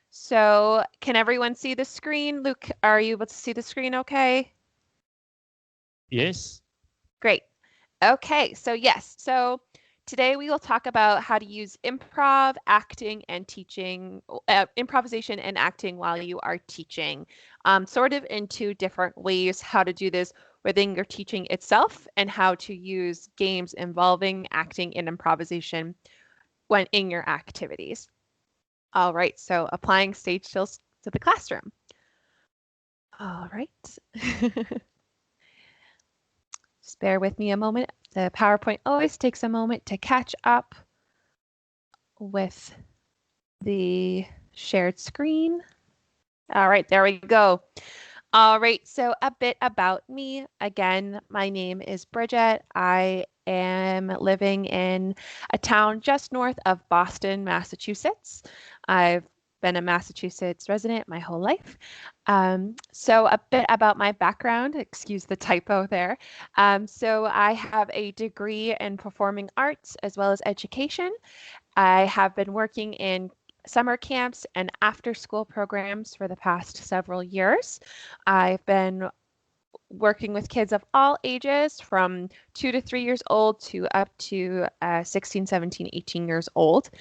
So can everyone see the screen? Luke, are you able to see the screen okay? Yes. Great. Okay, so yes, so today we will talk about how to use acting and teaching, improvisation and acting while you are teaching, sort of in two different ways, how to do this within your teaching itself and how to use games involving acting and improvisation when in your activities. All right, so applying stage skills to the classroom. All right. Just bear with me a moment. The PowerPoint always takes a moment to catch up with the shared screen. All right, there we go. All right, so a bit about me. Again, my name is Bridget. I am living in a town just north of Boston, Massachusetts. I've been a Massachusetts resident my whole life. So a bit about my background, excuse the typo there. So I have a degree in performing arts as well as education. I have been working in summer camps and after school programs for the past several years. I've been working with kids of all ages from 2 to 3 years old to up to 16, 17, 18 years old.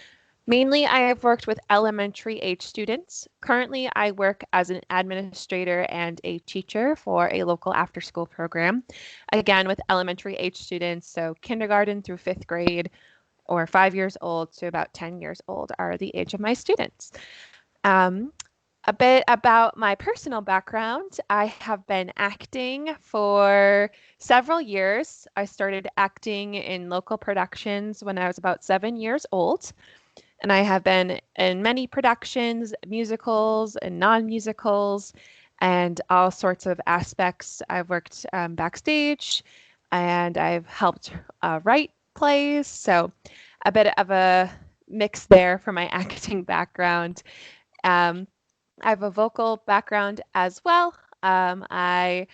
Mainly, I have worked with elementary age students. Currently, I work as an administrator and a teacher for a local after school program. Again, with elementary age students, so kindergarten through fifth grade, or 5 years old to about 10 years old are the age of my students. Um, a bit about my personal background. I have been acting for several years. I started acting in local productions when I was about 7 years old. And I have been in many productions, musicals and non-musicals, and all sorts of aspects. I've worked backstage and I've helped write plays. So a bit of a mix there for my acting background. Um, I have a vocal background as well. I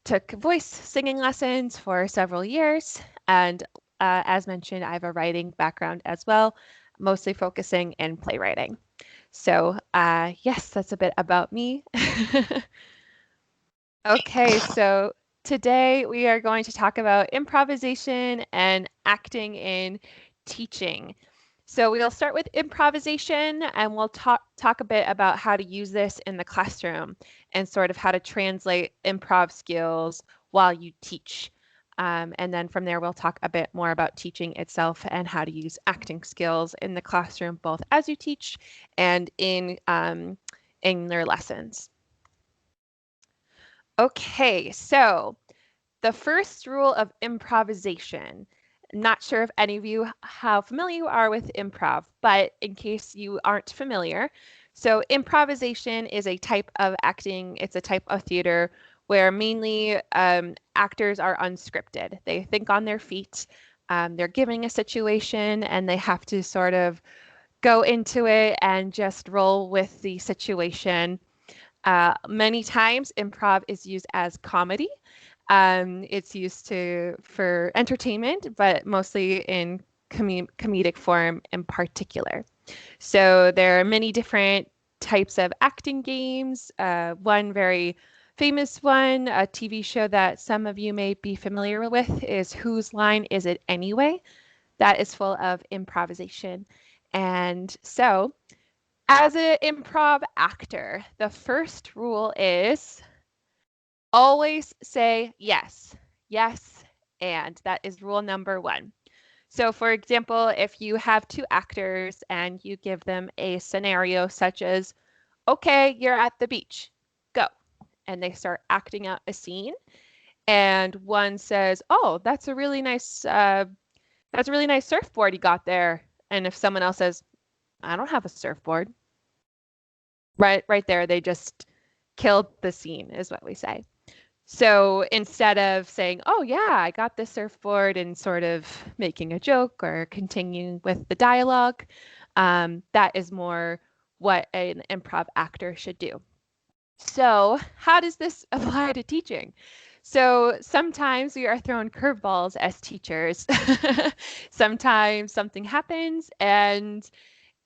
took voice singing lessons for several years. And as mentioned, I have a writing background as well, mostly focusing in playwriting. So, yes, that's a bit about me. Okay, so today we are going to talk about improvisation and acting in teaching. So we'll start with improvisation and we'll talk a bit about how to use this in the classroom and sort of how to translate improv skills while you teach. And then from there, we'll talk a bit more about teaching itself and how to use acting skills in the classroom, both as you teach and in their lessons. Okay, so the first rule of improvisation. Not sure if any of you how familiar you are with improv, but in case you aren't familiar, so improvisation is a type of acting, it's a type of theater where mainly actors are unscripted. They think on their feet, they're giving a situation, and they have to sort of go into it and just roll with the situation. Many times, improv is used as comedy. It's used for entertainment, but mostly in comedic form in particular. So there are many different types of acting games. One very famous one, a TV show that some of you may be familiar with, is Whose Line Is It Anyway? That is full of improvisation. And so, as an improv actor, the first rule is always say yes, yes, and that is rule number one. So, for example, if you have two actors and you give them a scenario such as, okay, you're at the beach, go. And they start acting out a scene, and one says, oh, that's a really nice surfboard you got there. And if someone else says, I don't have a surfboard, right there, they just killed the scene, is what we say. So instead of saying, oh, yeah, I got this surfboard and sort of making a joke or continuing with the dialogue, that is more what an improv actor should do. So, how does this apply to teaching? So, sometimes we are thrown curveballs as teachers. Sometimes something happens and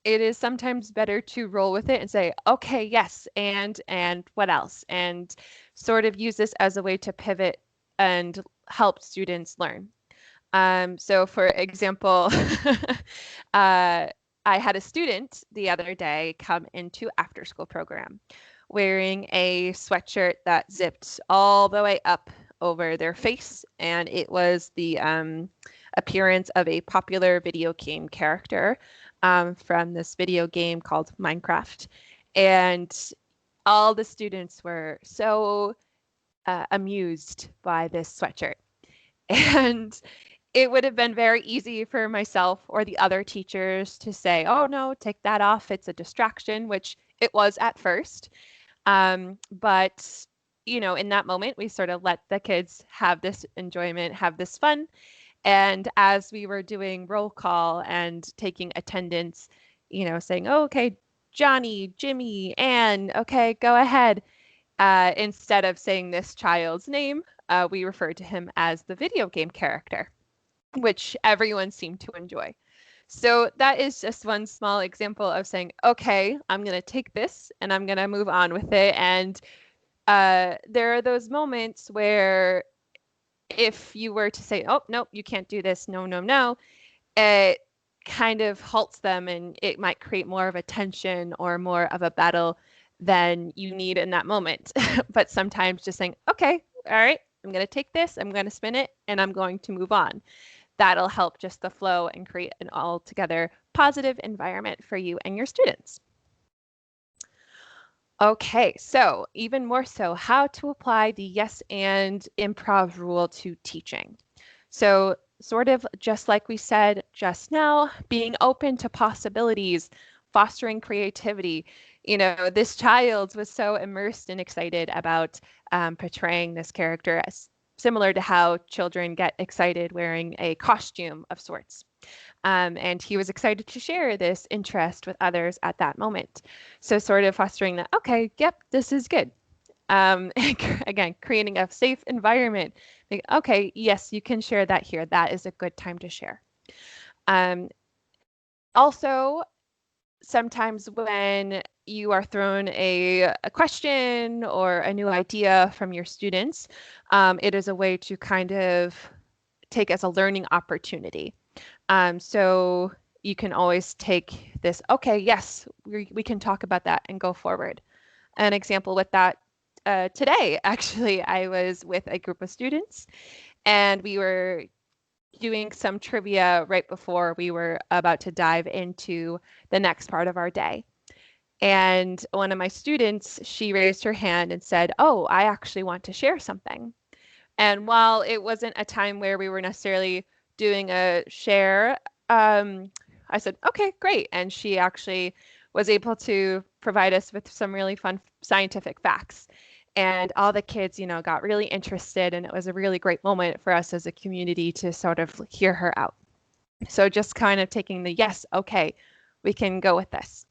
it is sometimes better to roll with it and say, okay, yes, and what else? And sort of use this as a way to pivot and help students learn. So for example, I had a student the other day come into after school program wearing a sweatshirt that zipped all the way up over their face, and it was the appearance of a popular video game character from this video game called Minecraft. And all the students were so amused by this sweatshirt. And it would have been very easy for myself or the other teachers to say, oh no, take that off. It's a distraction, which it was at first. But, in that moment, we sort of let the kids have this enjoyment, have this fun. And as we were doing roll call and taking attendance, saying, oh, okay, Johnny, Jimmy, Anne, okay, go ahead. Instead of saying this child's name, we referred to him as the video game character, which everyone seemed to enjoy. So that is just one small example of saying, okay, I'm going to take this and I'm going to move on with it. And there are those moments where if you were to say, oh, nope, you can't do this, no, no, no, it kind of halts them and it might create more of a tension or more of a battle than you need in that moment. But sometimes just saying, okay, all right, I'm going to take this, I'm going to spin it, and I'm going to move on. That'll help just the flow and create an altogether positive environment for you and your students. Okay, so even more so, how to apply the yes and improv rule to teaching. So sort of just like we said just now, being open to possibilities, fostering creativity. This child was so immersed and excited about portraying this character, as similar to how children get excited wearing a costume of sorts. And he was excited to share this interest with others at that moment. So sort of fostering that, okay, yep, this is good. Again, creating a safe environment. Like, okay, yes, you can share that here. That is a good time to share. Also, sometimes when you are thrown a question or a new idea from your students, it is a way to kind of take as a learning opportunity. So you can always take this, okay, yes, we can talk about that and go forward. An example with that today, actually, I was with a group of students and we were doing some trivia right before we were about to dive into the next part of our day. And one of my students, she raised her hand and said, oh, I actually want to share something. And while it wasn't a time where we were necessarily doing a share, I said, okay, great. And she actually was able to provide us with some really fun scientific facts. And all the kids, got really interested. And it was a really great moment for us as a community to sort of hear her out. So just kind of taking the yes, okay, we can go with this.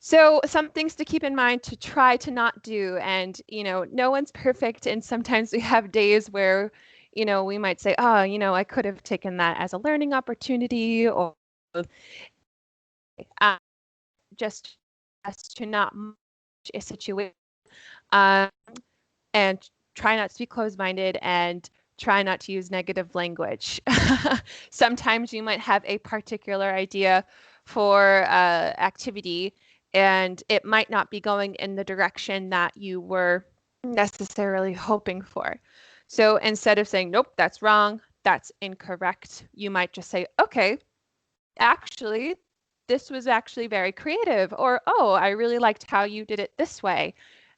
So some things to keep in mind to try to not do. And, no one's perfect. And sometimes we have days where, we might say, oh, I could have taken that as a learning opportunity, or just to not manage a situation, and try not to be closed-minded and try not to use negative language. Sometimes you might have a particular idea for activity and it might not be going in the direction that you were necessarily hoping for. So instead of saying, nope, that's wrong, that's incorrect, you might just say, okay, actually, this was actually very creative, or, oh, I really liked how you did it this way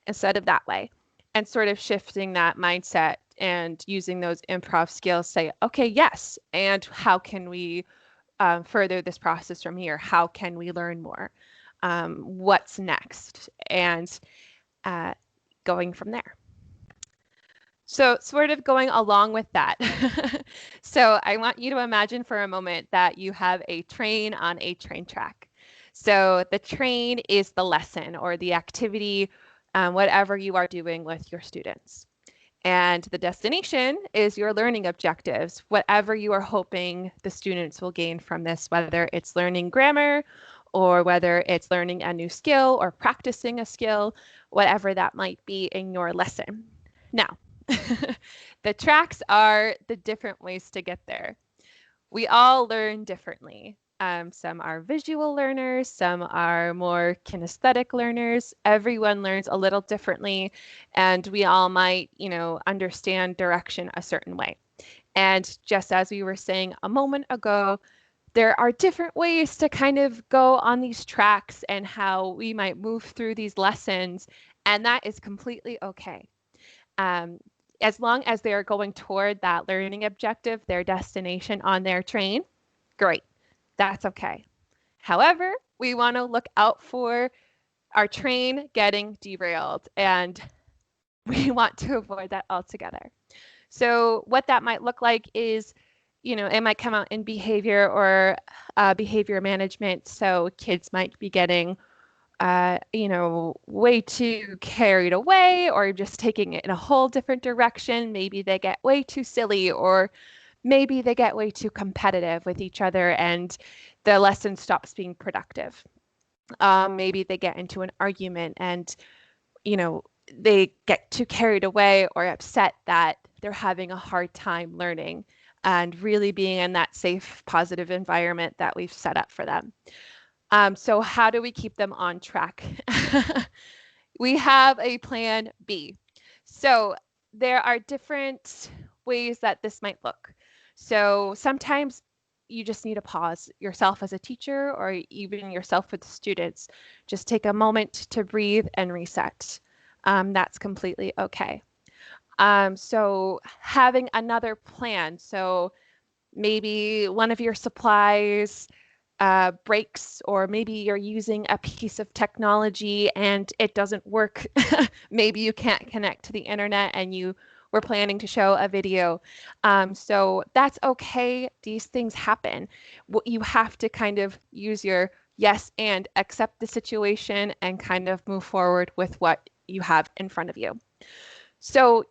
instead of that way. And sort of shifting that mindset and using those improv skills, say, okay, yes, and how can we further this process from here? How can we learn more? What's next? And going from there. So sort of going along with that. So I want you to imagine for a moment that you have a train on a train track. So the train is the lesson or the activity, whatever you are doing with your students. And the destination is your learning objectives, whatever you are hoping the students will gain from this, whether it's learning grammar or whether it's learning a new skill or practicing a skill, whatever that might be in your lesson. Now, the tracks are the different ways to get there. We all learn differently. Some are visual learners, some are more kinesthetic learners. Everyone learns a little differently, and we all might, understand direction a certain way. And just as we were saying a moment ago, there are different ways to kind of go on these tracks and how we might move through these lessons, and that is completely okay. Um, as long as they are going toward that learning objective, their destination on their train, great, that's okay. However, we want to look out for our train getting derailed, and we want to avoid that altogether. So what that might look like is, it might come out in behavior or behavior management. So kids might be getting, way too carried away or just taking it in a whole different direction. Maybe they get way too silly, or maybe they get way too competitive with each other and the lesson stops being productive. Maybe they get into an argument and, they get too carried away or upset that they're having a hard time learning and really being in that safe, positive environment that we've set up for them. So how do we keep them on track? We have a plan B. So there are different ways that this might look. So sometimes you just need to pause yourself as a teacher or even yourself with students. Just take a moment to breathe and reset. That's completely okay. So having another plan. So maybe one of your supplies breaks, or maybe you're using a piece of technology and it doesn't work. Maybe you can't connect to the internet and you were planning to show a video. So that's okay. These things happen. You have to kind of use your yes and accept the situation and kind of move forward with what you have in front of you. So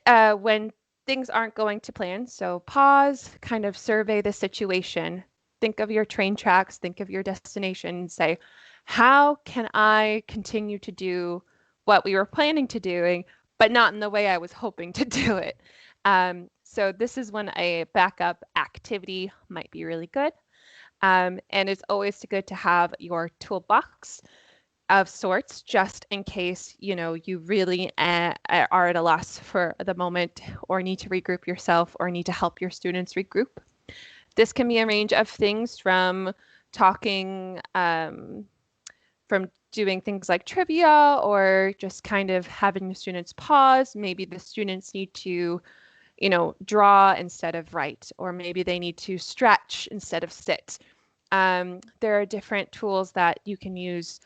when things aren't going to plan, so pause, kind of survey the situation, think of your train tracks, think of your destination, and say, how can I continue to do what we were planning to doing, but not in the way I was hoping to do it? So this is when a backup activity might be really good. And it's always good to have your toolbox of sorts, just in case, you really are at a loss for the moment or need to regroup yourself or need to help your students regroup. This can be a range of things from talking, from doing things like trivia, or just kind of having the students pause. Maybe the students need to, draw instead of write, or maybe they need to stretch instead of sit. There are different tools that you can use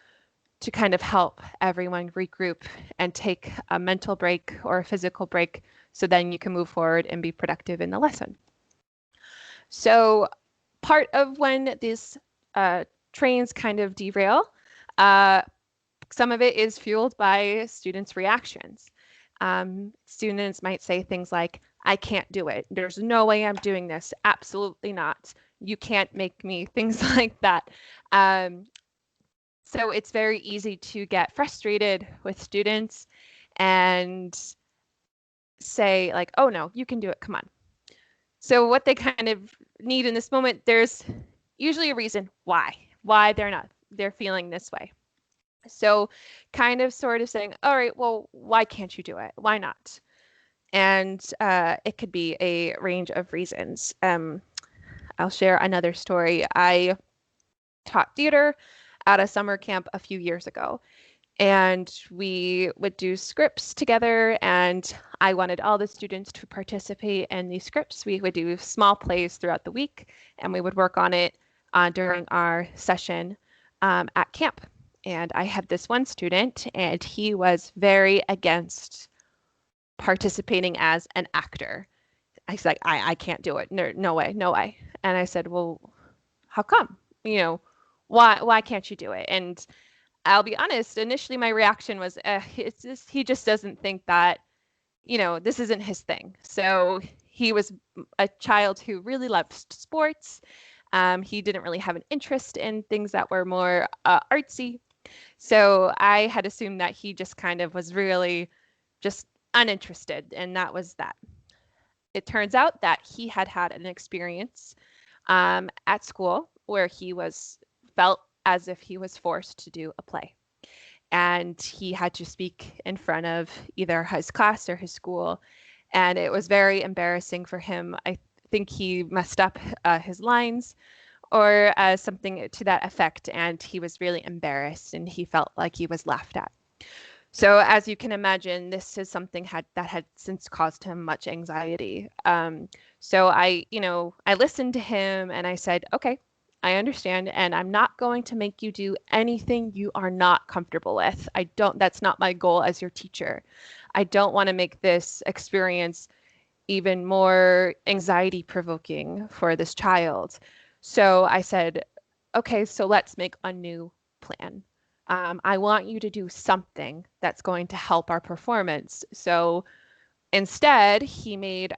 to kind of help everyone regroup and take a mental break or a physical break, so then you can move forward and be productive in the lesson. So part of when these trains kind of derail, some of it is fueled by students' reactions. Students might say things like, I can't do it. There's no way I'm doing this. Absolutely not. You can't make me, things like that. So it's very easy to get frustrated with students and say like, oh no, you can do it, come on. So what they kind of need in this moment, there's usually a reason why they're feeling this way. So kind of sort of saying, all right, well, why can't you do it? Why not? And it could be a range of reasons. I'll share another story. I taught theater at a summer camp a few years ago, and we would do scripts together, and I wanted all the students to participate in these scripts. We would do small plays throughout the week, and we would work on it during our session at camp. And I had this one student, and he was very against participating as an actor. I was like, I can't do it. No way, no way. And I said, well, how come? Why can't you do it? And I'll be honest, initially my reaction was, he just doesn't think that, this isn't his thing. So he was a child who really loved sports. He didn't really have an interest in things that were more artsy. So I had assumed that he just kind of was really just uninterested, and that was that. It turns out that he had had an experience at school where he was felt as if he was forced to do a play, and he had to speak in front of either his class or his school, and it was very embarrassing for him. I think he messed up his lines or something to that effect, and he was really embarrassed and he felt like he was laughed at. So as you can imagine, this is something that had since caused him much anxiety. So I listened to him and I said, okay, I understand, and I'm not going to make you do anything you are not comfortable with. That's not my goal as your teacher. I don't want to make this experience even more anxiety provoking for this child. So I said, okay, so let's make a new plan. I want you to do something that's going to help our performance. So instead, he made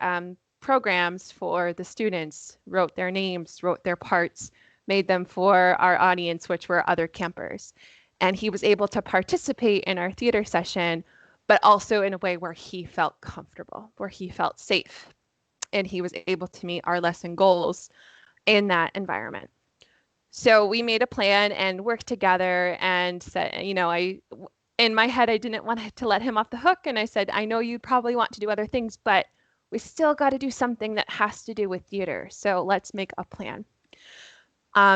programs for the students, wrote their names, wrote their parts, made them for our audience, which were other campers. And he was able to participate in our theater session, but also in a way where he felt comfortable, where he felt safe, and he was able to meet our lesson goals in that environment. So we made a plan and worked together and said, in my head, I didn't want to let him off the hook. And I said, I know you probably want to do other things, but we still got to do something that has to do with theater. So let's make a plan.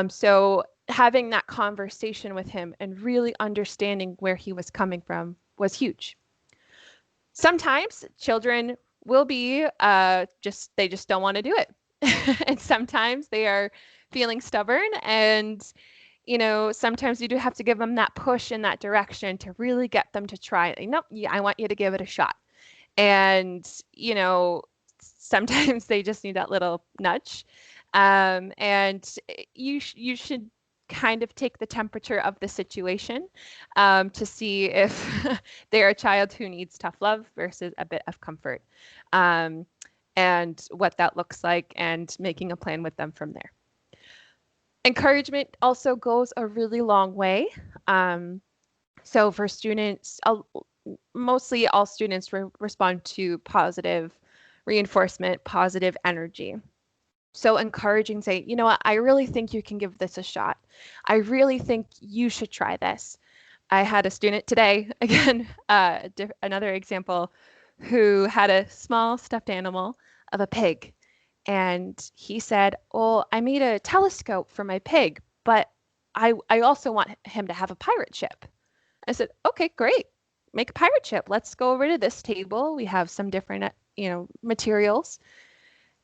So having that conversation with him and really understanding where he was coming from was huge. Sometimes children will be they just don't want to do it. And sometimes they are feeling stubborn, and sometimes you do have to give them that push in that direction to really get them to try it. Nope, yeah, I want you to give it a shot. And sometimes they just need that little nudge. And you should kind of take the temperature of the situation to see if they're a child who needs tough love versus a bit of comfort, and what that looks like, and making a plan with them from there. Encouragement also goes a really long way. So for students, mostly all students respond to positive reinforcement, positive energy. So encouraging, say, you know what, I really think you can give this a shot. I really think you should try this. I had a student today, again, another example, who had a small stuffed animal of a pig. And he said, oh, I made a telescope for my pig, but I also want him to have a pirate ship. I said, okay, great. Make a pirate ship. Let's go over to this table. We have some different, materials.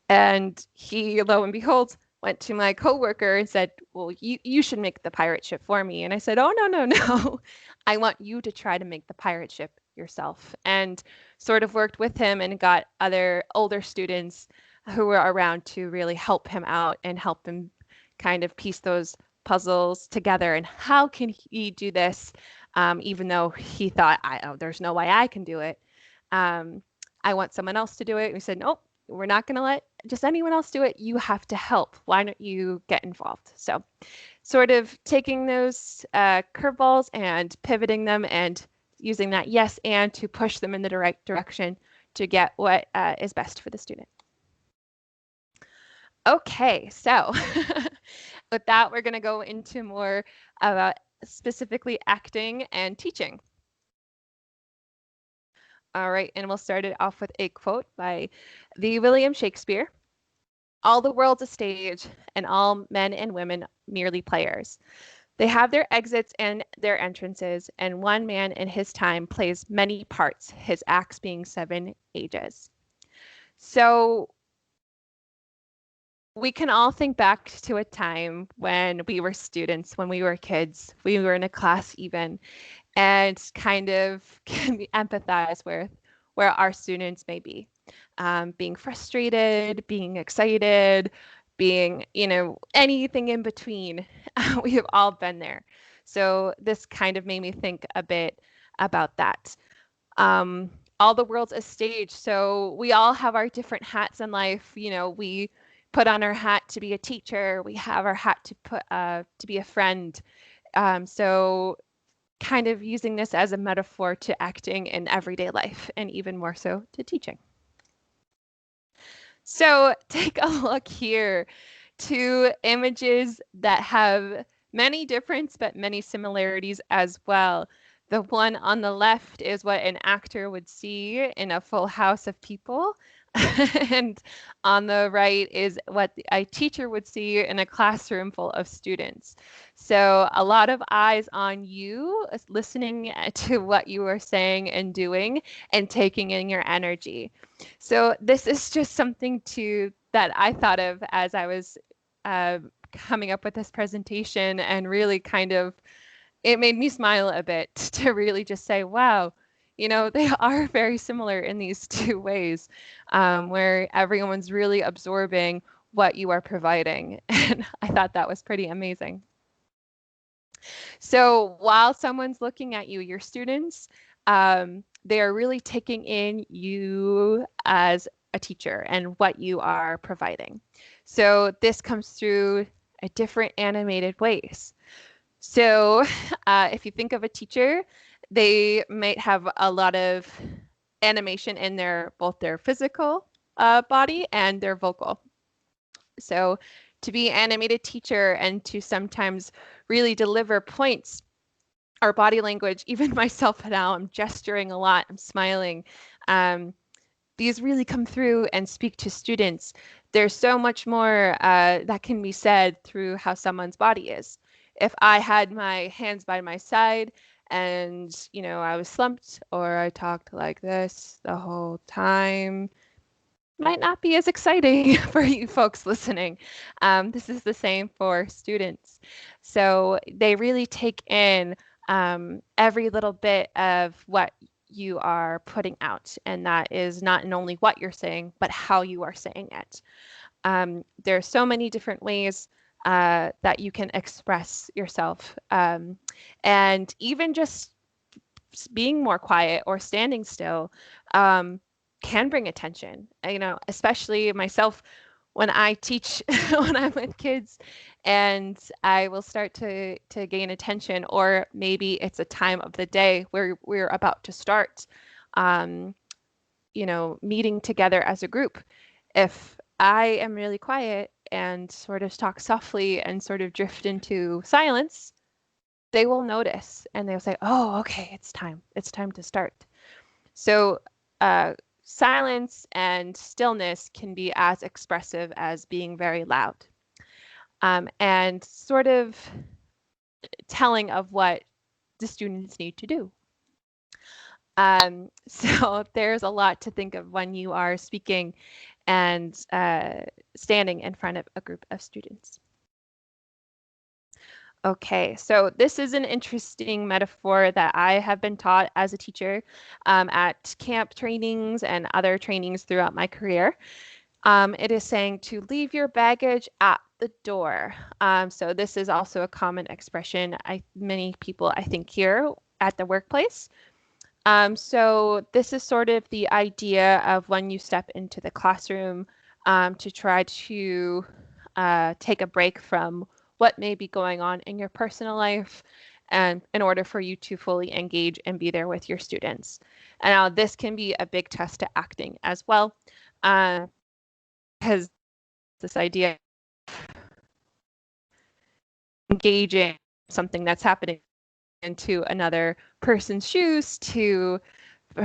And he, lo and behold, went to my coworker and said, well, you should make the pirate ship for me. And I said, oh, no. I want you to try to make the pirate ship yourself. And sort of worked with him and got other older students who were around to really help him out and help him kind of piece those puzzles together. And how can he do this, even though he thought, there's no way I can do it. I want someone else to do it. We said, nope, we're not going to let just anyone else do it. You have to help. Why don't you get involved? So sort of taking those curveballs and pivoting them and using that yes and to push them in the right direction to get what is best for the student. Okay, so with that, we're going to go into more about specifically acting and teaching. All right, and we'll start it off with a quote by the William Shakespeare. All the world's a stage, and all men and women merely players. They have their exits and their entrances, and one man in his time plays many parts, his acts being 7 ages. So we can all think back to a time when we were students, when we were kids, we were in a class even, and kind of can empathize with where our students may be, being frustrated, being excited, being, anything in between. We have all been there. So this kind of made me think a bit about that. All the world's a stage. So we all have our different hats in life. We put on our hat to be a teacher. We have our hat to be a friend. So kind of using this as a metaphor to acting in everyday life, and even more so to teaching. So take a look here. Two images that have many difference but many similarities as well. The one on the left is what an actor would see in a full house of people. And on the right is what a teacher would see in a classroom full of students. So a lot of eyes on you, listening to what you are saying and doing and taking in your energy. So this is just something that I thought of as I was coming up with this presentation, and really it made me smile a bit to really just say, wow, they are very similar in these two ways, where everyone's really absorbing what you are providing. And I thought that was pretty amazing. So while someone's looking at you, your students, they are really taking in you as a teacher and what you are providing. So this comes through a different animated ways. So if you think of a teacher, they might have a lot of animation in both their physical body and their vocal. So to be an animated teacher and to sometimes really deliver points, our body language, even myself now, I'm gesturing a lot, I'm smiling. These really come through and speak to students. There's so much more that can be said through how someone's body is. If I had my hands by my side and, I was slumped, or I talked like this the whole time, might not be as exciting for you folks listening. This is the same for students. So they really take in every little bit of what you are putting out. And that is not only what you're saying, but how you are saying it. There are so many different ways that you can express yourself. And even just being more quiet or standing still can bring attention. Especially myself when I teach when I'm with kids, and I will start to gain attention, or maybe it's a time of the day where we're about to start, meeting together as a group. If I am really quiet and sort of talk softly and sort of drift into silence, they will notice and they'll say, oh, okay, it's time to start. So silence and stillness can be as expressive as being very loud, and sort of telling of what the students need to do. So there's a lot to think of when you are speaking and standing in front of a group of students. Okay, so this is an interesting metaphor that I have been taught as a teacher at camp trainings and other trainings throughout my career. It is saying to leave your baggage at the door. So this is also a common expression many people, I think, hear at the workplace. So this is sort of the idea of when you step into the classroom to try to take a break from what may be going on in your personal life, and in order for you to fully engage and be there with your students. And now this can be a big test to acting as well, because this idea of engaging something that's happening into another person's shoes to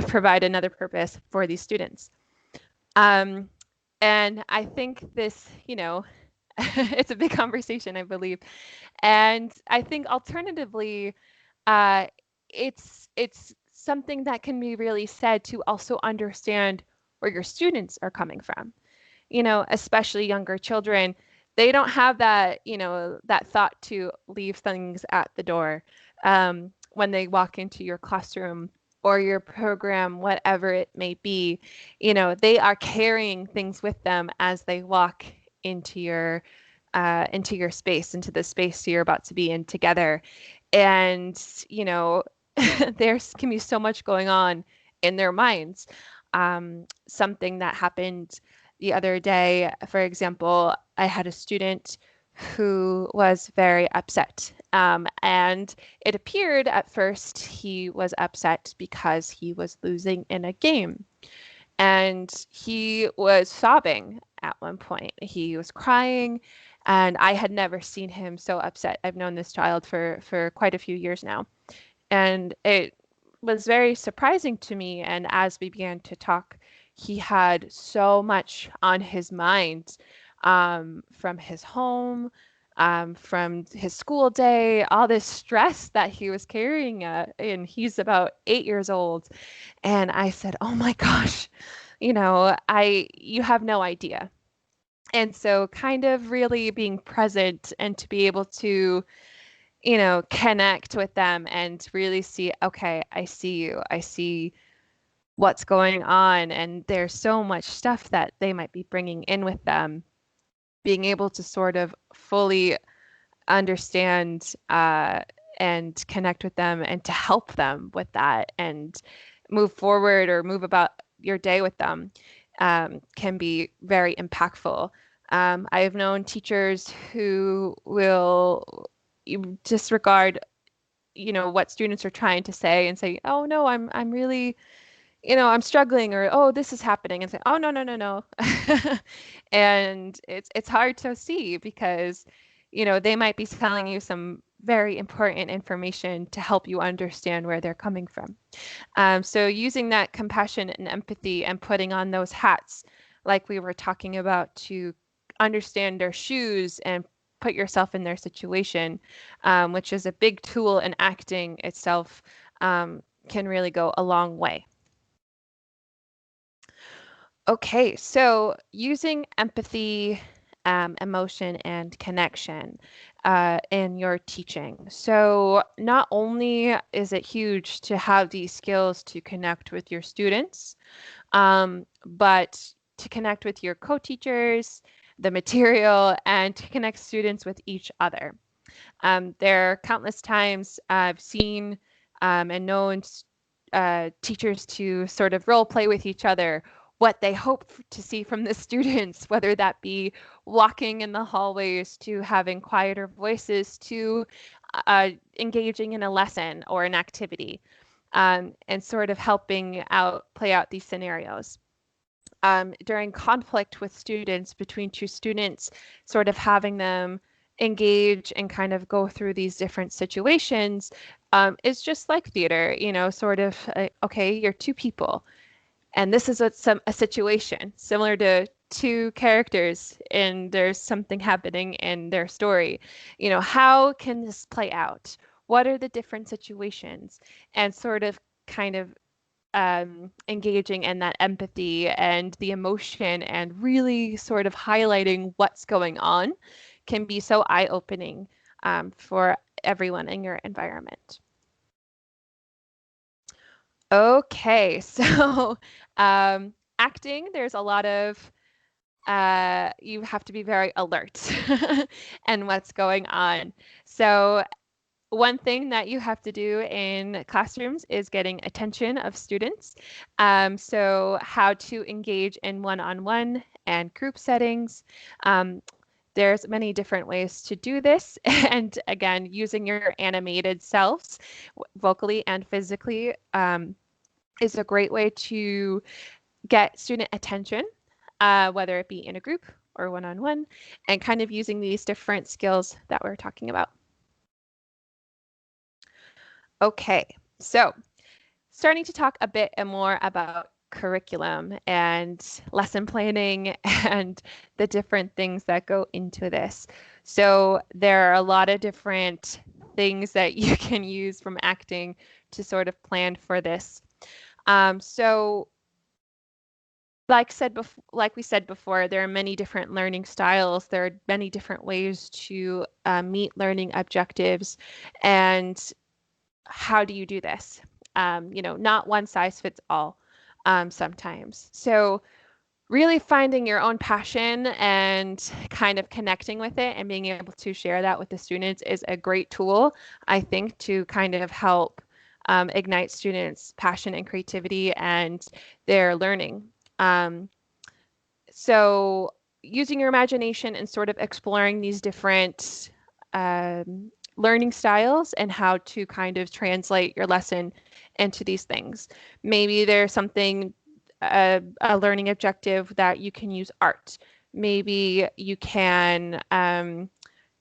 provide another purpose for these students. And I think this, it's a big conversation, I believe. And I think alternatively, it's something that can be really said to also understand where your students are coming from. Especially younger children, they don't have that, that thought to leave things at the door when they walk into your classroom or your program, whatever it may be. They are carrying things with them as they walk into your space, into the space you're about to be in together. And, there can be so much going on in their minds. Something that happened the other day, for example, I had a student who was very upset. And it appeared at first he was upset because he was losing in a game. And he was sobbing at one point. He was crying, and I had never seen him so upset. I've known this child for quite a few years now. And it was very surprising to me. And as we began to talk, he had so much on his mind, from his home, from his school day, all this stress that he was carrying. And he's about 8 years old. And I said, "Oh my gosh, you have no idea." And so kind of really being present and to be able to, connect with them and really see, okay, I see you. I see what's going on. And there's so much stuff that they might be bringing in with them. Being able to sort of fully understand, and connect with them and to help them with that and move forward or move about your day with them, can be very impactful. I've known teachers who will disregard, what students are trying to say and say, "Oh no, I'm really, I'm struggling," or, "Oh, this is happening," and say, "Oh no, no, no, no." And it's hard to see because, they might be telling you some very important information to help you understand where they're coming from. So using that compassion and empathy and putting on those hats, like we were talking about, to understand their shoes and put yourself in their situation, which is a big tool in acting itself, can really go a long way. Okay, so using empathy, emotion, and connection, in your teaching. So not only is it huge to have these skills to connect with your students, but to connect with your co-teachers, the material, and to connect students with each other. There are countless times I've seen, and known, teachers to sort of role play with each other what they hope to see from the students, whether that be walking in the hallways, to having quieter voices, to engaging in a lesson or an activity, and sort of helping out play out these scenarios. During conflict with students, between two students, sort of having them engage and kind of go through these different situations, is just like theater, sort of, okay, you're two people, and this is a situation similar to two characters, and there's something happening in their story. How can this play out? What are the different situations? And sort of kind of, engaging in that empathy and the emotion and really sort of highlighting what's going on can be so eye-opening, for everyone in your environment. Okay, so, acting, there's a lot of, you have to be very alert and what's going on. So one thing that you have to do in classrooms is getting attention of students. So how to engage in one-on-one and group settings. There's many different ways to do this. And again, using your animated selves, vocally and physically, is a great way to get student attention, whether it be in a group or one-on-one, and kind of using these different skills that we're talking about. Okay, so starting to talk a bit more about curriculum and lesson planning and the different things that go into this. So there are a lot of different things that you can use from acting to sort of plan for this. So like we said before, there are many different learning styles. There are many different ways to meet learning objectives. And how do you do this? Not one size fits all, sometimes. So really finding your own passion and kind of connecting with it and being able to share that with the students is a great tool, I think, to kind of help, ignite students' passion and creativity and their learning. So using your imagination and sort of exploring these different learning styles and how to kind of translate your lesson into these things. Maybe there's something, a learning objective that you can use art. Maybe you can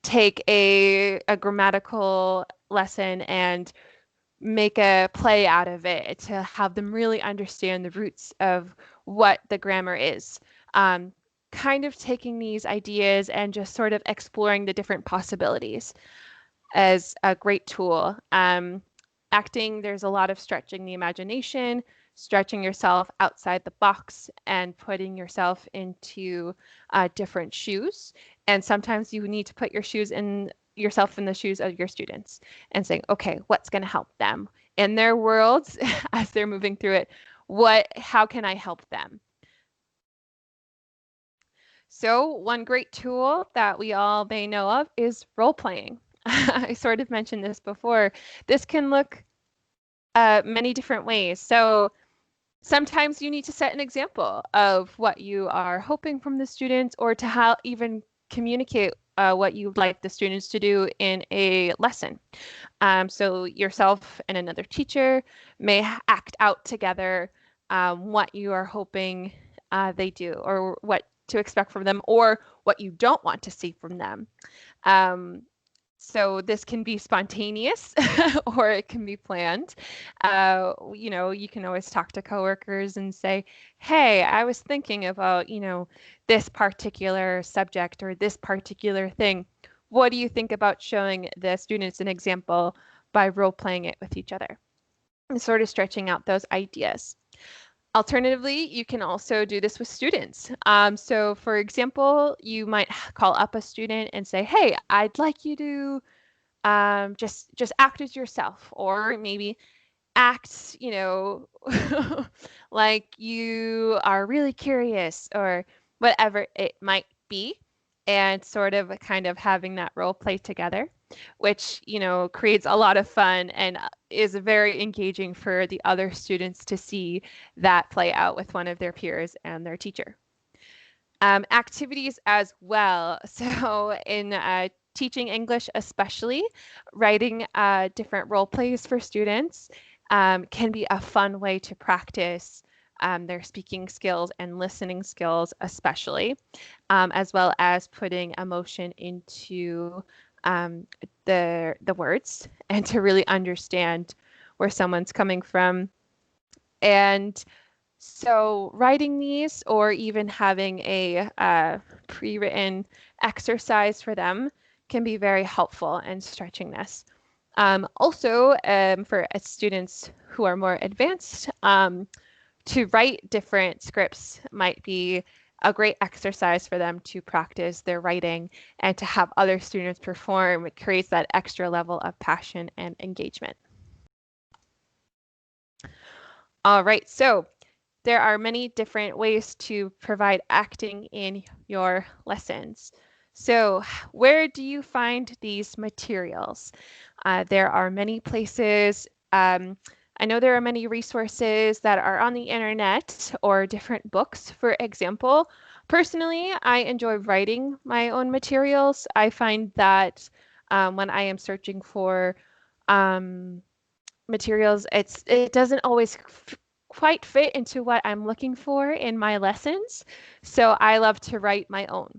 take a grammatical lesson and make a play out of it to have them really understand the roots of what the grammar is. Um, kind of taking these ideas and just sort of exploring the different possibilities as a great tool. Acting, there's a lot of stretching the imagination, stretching yourself outside the box, and putting yourself into different shoes. And sometimes you need to put yourself in the shoes of your students and saying, okay, what's going to help them in their worlds as they're moving through it? How can I help them? So one great tool that we all may know of is role playing. I sort of mentioned this before. This can look many different ways. So sometimes you need to set an example of what you are hoping from the students, or to even communicate what you'd like the students to do in a lesson. So yourself and another teacher may act out together what you are hoping they do, or what to expect from them, or what you don't want to see from them. So this can be spontaneous or it can be planned. You can always talk to coworkers and say, hey, I was thinking about, this particular subject or this particular thing. What do you think about showing the students an example by role playing it with each other? And sort of stretching out those ideas. Alternatively, you can also do this with students. So for example, you might call up a student and say, hey, I'd like you to just act as yourself, or maybe act, like you are really curious, or whatever it might be, and sort of kind of having that role play together, which, creates a lot of fun and is very engaging for the other students to see that play out with one of their peers and their teacher. Activities as well. So in teaching English especially, writing different role plays for students can be a fun way to practice their speaking skills and listening skills especially, as well as putting emotion into the words, and to really understand where someone's coming from. And so writing these, or even having a pre-written exercise for them, can be very helpful in stretching this. Also, for students who are more advanced, to write different scripts might be a great exercise for them to practice their writing, and to have other students perform. It creates that extra level of passion and engagement. All right, so there are many different ways to provide acting in your lessons. So where do you find these materials? There are many places. I know there are many resources that are on the internet, or different books, for example. Personally, I enjoy writing my own materials. I find that when I am searching for materials, it doesn't always quite fit into what I'm looking for in my lessons. So I love to write my own.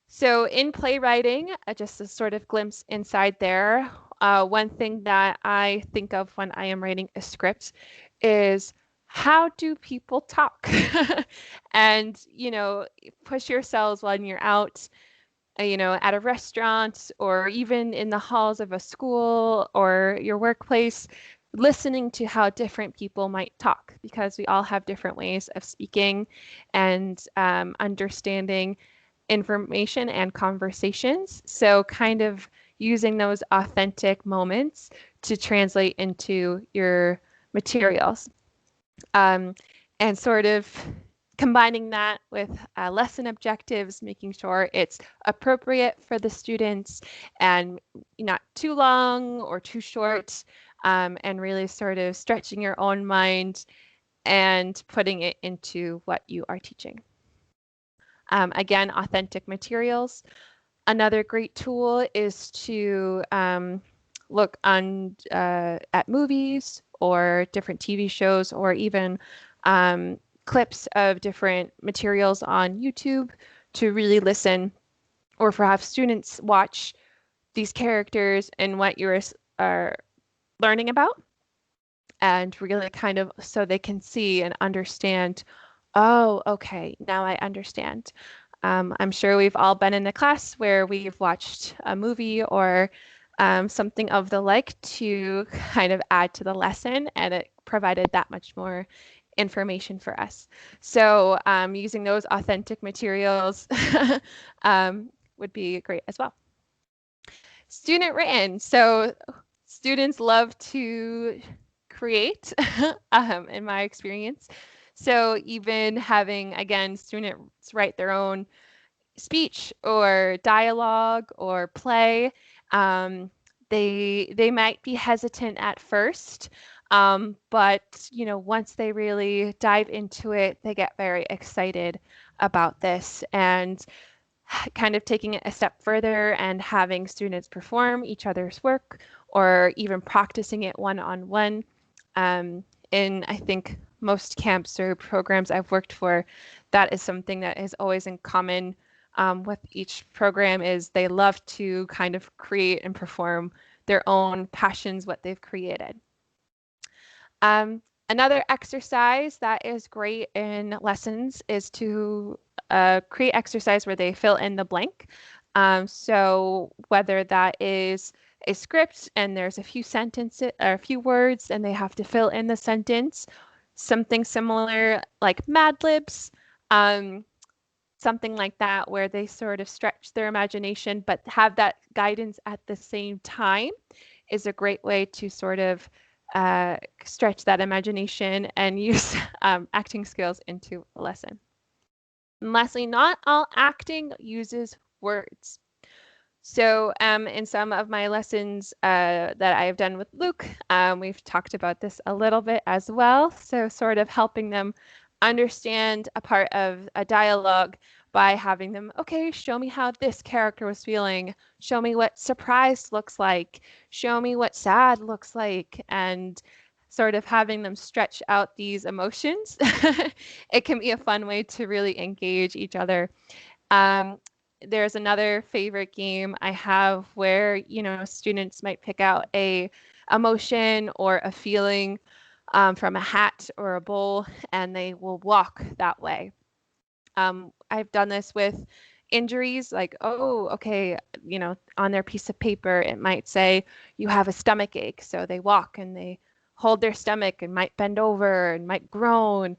So in playwriting, just a sort of glimpse inside there, one thing that I think of when I am writing a script is, how do people talk? And, push yourselves when you're out, at a restaurant, or even in the halls of a school or your workplace, listening to how different people might talk, because we all have different ways of speaking and understanding information and conversations. So kind of using those authentic moments to translate into your materials. And sort of combining that with lesson objectives, making sure it's appropriate for the students and not too long or too short, and really sort of stretching your own mind and putting it into what you are teaching. Again, authentic materials. Another great tool is to look on at movies or different TV shows, or even clips of different materials on YouTube to really listen, or for have students watch these characters and what you're learning about, and really kind of so they can see and understand, oh, okay, now I understand. I'm sure we've all been in a class where we've watched a movie or something of the like to kind of add to the lesson, and it provided that much more information for us. So using those authentic materials would be great as well. Student written. So students love to create, in my experience. So even having, again, students write their own speech or dialogue or play, they might be hesitant at first, but once they really dive into it, they get very excited about this, and kind of taking it a step further and having students perform each other's work or even practicing it one-on-one. In I think most camps or programs I've worked for, that is something that is always in common with each program, is they love to kind of create and perform their own passions, what they've created. Another exercise that is great in lessons is to create exercise where they fill in the blank. So whether that is a script and there's a few sentences or a few words and they have to fill in the sentence, something similar like Mad Libs, something like that, where they sort of stretch their imagination but have that guidance at the same time, is a great way to sort of stretch that imagination and use acting skills into a lesson. And lastly, not all acting uses words. So in some of my lessons that I've done with Luke, we've talked about this a little bit as well. So sort of helping them understand a part of a dialogue by having them, okay, show me how this character was feeling. Show me what surprised looks like. Show me what sad looks like. And sort of having them stretch out these emotions. It can be a fun way to really engage each other. There's another favorite game I have where, students might pick out a emotion or a feeling from a hat or a bowl, and they will walk that way. I've done this with injuries, like, oh, okay, on their piece of paper, it might say you have a stomach ache. So they walk and they hold their stomach and might bend over and might groan.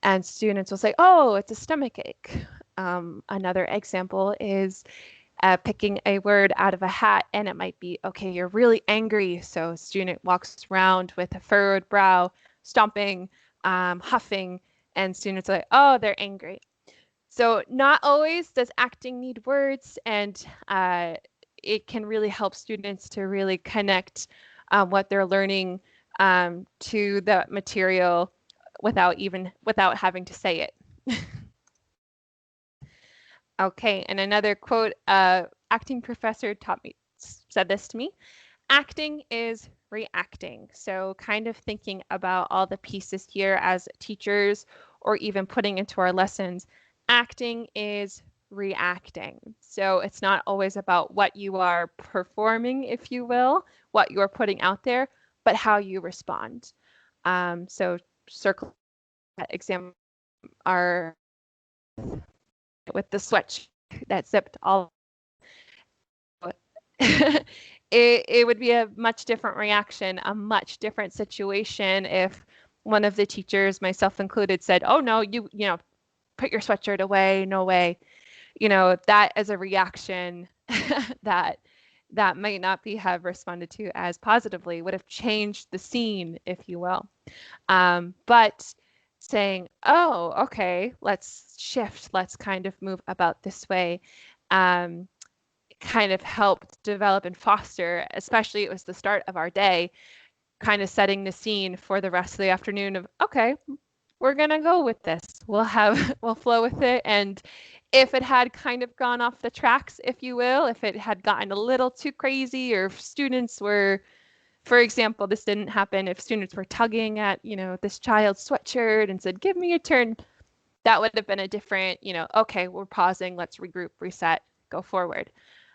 And students will say, oh, it's a stomach ache. Another example is picking a word out of a hat, and it might be, okay, you're really angry. So a student walks around with a furrowed brow, stomping, huffing, and students are like, oh, they're angry. So not always does acting need words, and it can really help students to really connect what they're learning to the material without having to say it. Okay, and another quote, acting professor said this to me: acting is reacting. So kind of thinking about all the pieces here as teachers, or even putting into our lessons, acting is reacting. So it's not always about what you are performing, if you will, what you're putting out there, but how you respond. So circle that example are with the sweatshirt that zipped all. It would be a much different reaction, a much different situation if one of the teachers, myself included, said, oh no, you put your sweatshirt away, no way. That is a reaction that might not have responded to as positively, would have changed the scene, if you will. But saying, oh, okay, let's shift, let's kind of move about this way, kind of helped develop and foster, especially it was the start of our day, kind of setting the scene for the rest of the afternoon of, okay, we're going to go with this. We'll flow with it. And if it had kind of gone off the tracks, if you will, if it had gotten a little too crazy, or if students were, for example, this didn't happen if students were tugging at, this child's sweatshirt and said, give me a turn, that would have been a different, okay, we're pausing, let's regroup, reset, go forward.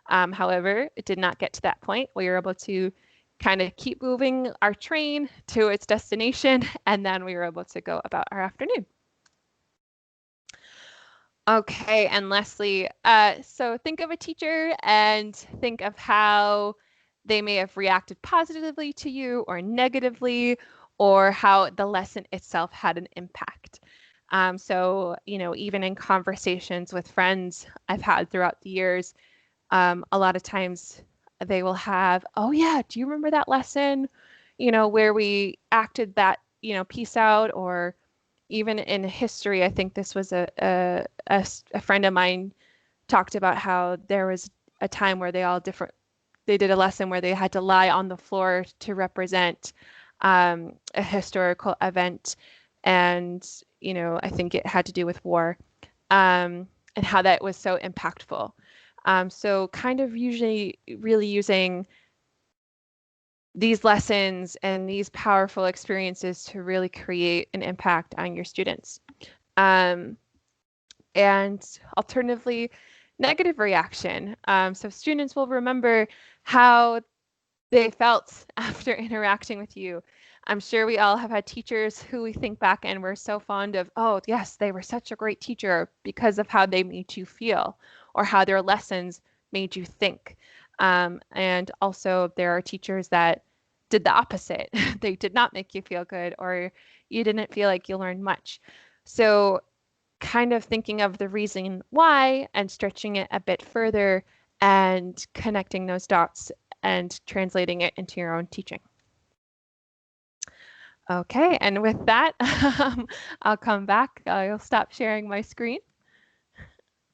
However, it did not get to that point. We were able to kind of keep moving our train to its destination, and then we were able to go about our afternoon. Okay, and Leslie, so think of a teacher and think of how they may have reacted positively to you or negatively, or how the lesson itself had an impact. So, even in conversations with friends I've had throughout the years, a lot of times they will have, oh yeah, do you remember that lesson, where we acted that, piece out? Or even in history, I think this was a friend of mine talked about how there was a time where they did a lesson where they had to lie on the floor to represent a historical event. And, I think it had to do with war, and how that was so impactful. So kind of usually really using these lessons and these powerful experiences to really create an impact on your students. And alternatively, negative reaction. So students will remember how they felt after interacting with you. I'm sure we all have had teachers who we think back and we're so fond of, oh, yes, they were such a great teacher because of how they made you feel or how their lessons made you think. And also, there are teachers that did the opposite. They did not make you feel good, or you didn't feel like you learned much. So, kind of thinking of the reason why and stretching it a bit further and connecting those dots and translating it into your own teaching. Okay, and with that, I'll come back. I'll stop sharing my screen.